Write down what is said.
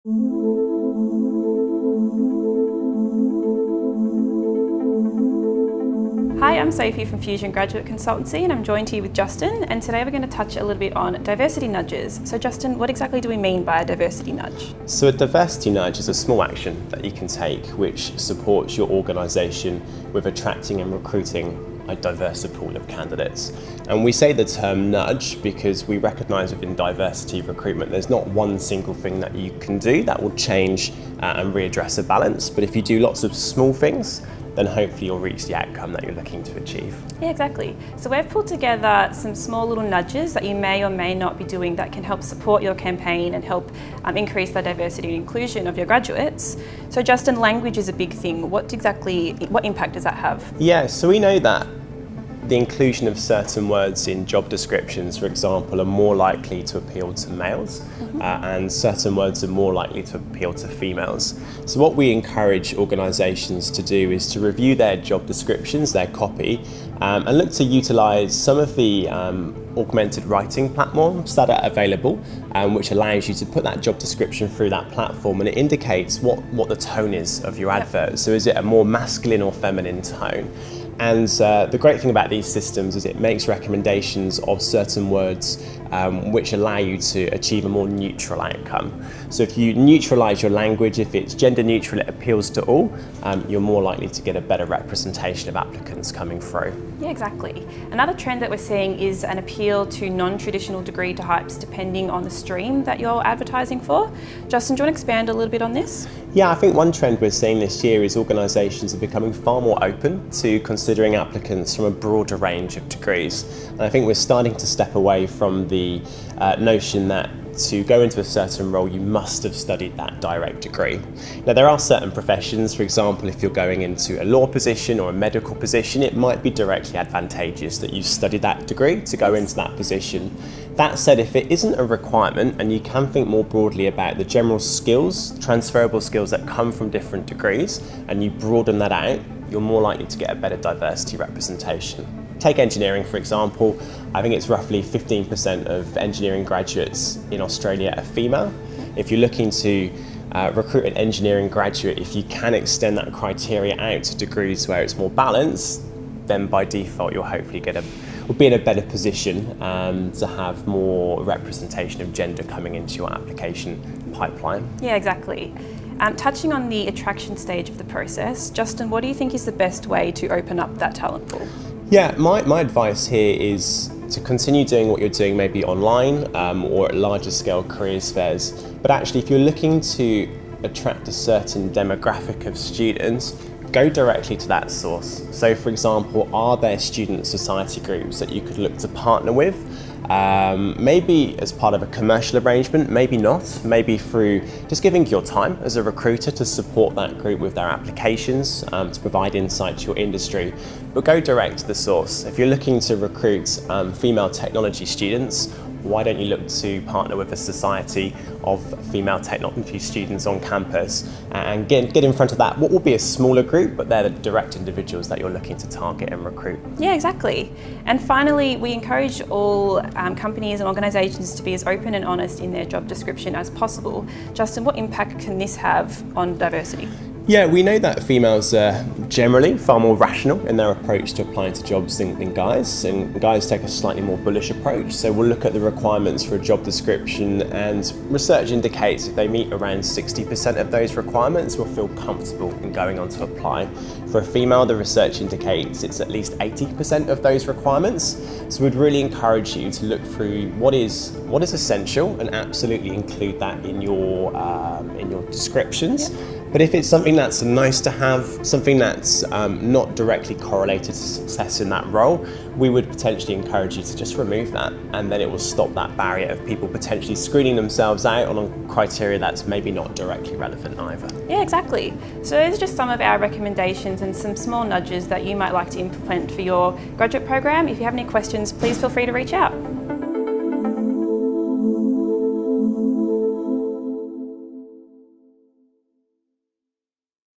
Hi, I'm Sophie from Fusion Graduate Consultancy and I'm joined here with Justin, and today we're going to touch a little bit on diversity nudges. So Justin, what exactly do we mean by a diversity nudge? So a diversity nudge is a small action that you can take which supports your organisation with attracting and recruiting a diverse pool of candidates. And we say the term nudge because we recognise within diversity recruitment there's not one single thing that you can do that will change and readdress a balance, but if you do lots of small things, then hopefully you'll reach the outcome that you're looking to achieve. Yeah, exactly. So we've pulled together some small little nudges that you may or may not be doing that can help support your campaign and help increase the diversity and inclusion of your graduates. So Justin, language is a big thing. What impact does that have? Yeah, so we know that the inclusion of certain words in job descriptions, for example, are more likely to appeal to males, and certain words are more likely to appeal to females. So what we encourage organisations to do is to review their job descriptions, their copy, and look to utilise some of the augmented writing platforms that are available, which allows you to put that job description through that platform, and it indicates what the tone is of your advert. So is it a more masculine or feminine tone? And the great thing about these systems is it makes recommendations of certain words which allow you to achieve a more neutral outcome. So if you neutralise your language, if it's gender neutral, it appeals to all, you're more likely to get a better representation of applicants coming through. Yeah, exactly. Another trend that we're seeing is an appeal to non-traditional degree types depending on the stream that you're advertising for. Justin, do you want to expand a little bit on this? Yeah, I think one trend we're seeing this year is organisations are becoming far more open to considering applicants from a broader range of degrees. And I think we're starting to step away from the notion that to go into a certain role you must have studied that direct degree. Now there are certain professions, for example if you're going into a law position or a medical position, it might be directly advantageous that you studied that degree to go into that position. That said, if it isn't a requirement and you can think more broadly about the general skills, transferable skills that come from different degrees, and you broaden that out, you're more likely to get a better diversity representation. Take engineering for example, I think it's roughly 15% of engineering graduates in Australia are female. If you're looking to recruit an engineering graduate, if you can extend that criteria out to degrees where it's more balanced, then by default you'll hopefully be in a better position to have more representation of gender coming into your application pipeline. Yeah, exactly. Touching on the attraction stage of the process, Justin, what do you think is the best way to open up that talent pool? Yeah, my advice here is to continue doing what you're doing maybe online or at larger scale careers fairs. But actually if you're looking to attract a certain demographic of students, go directly to that source. So for example, are there student society groups that you could look to partner with? Maybe as part of a commercial arrangement, maybe not, maybe through just giving your time as a recruiter to support that group with their applications, to provide insight to your industry, but go direct to the source. If you're looking to recruit female technology students, why don't you look to partner with a society of female technology students on campus and get in front of that, what will be a smaller group, but they're the direct individuals that you're looking to target and recruit. Yeah, exactly. And finally, we encourage all companies and organisations to be as open and honest in their job description as possible. Justin, what impact can this have on diversity? Yeah, we know that females are generally far more rational in their approach to applying to jobs than guys, and guys take a slightly more bullish approach. So we'll look at the requirements for a job description, and research indicates if they meet around 60% of those requirements, we'll feel comfortable in going on to apply. For a female, the research indicates it's at least 80% of those requirements. So we'd really encourage you to look through what is essential and absolutely include that in your descriptions. Yep. But if it's something that's nice to have, something that's not directly correlated to success in that role, we would potentially encourage you to just remove that, and then it will stop that barrier of people potentially screening themselves out on a criteria that's maybe not directly relevant either. Yeah, exactly. So those are just some of our recommendations and some small nudges that you might like to implement for your graduate program. If you have any questions, please feel free to reach out.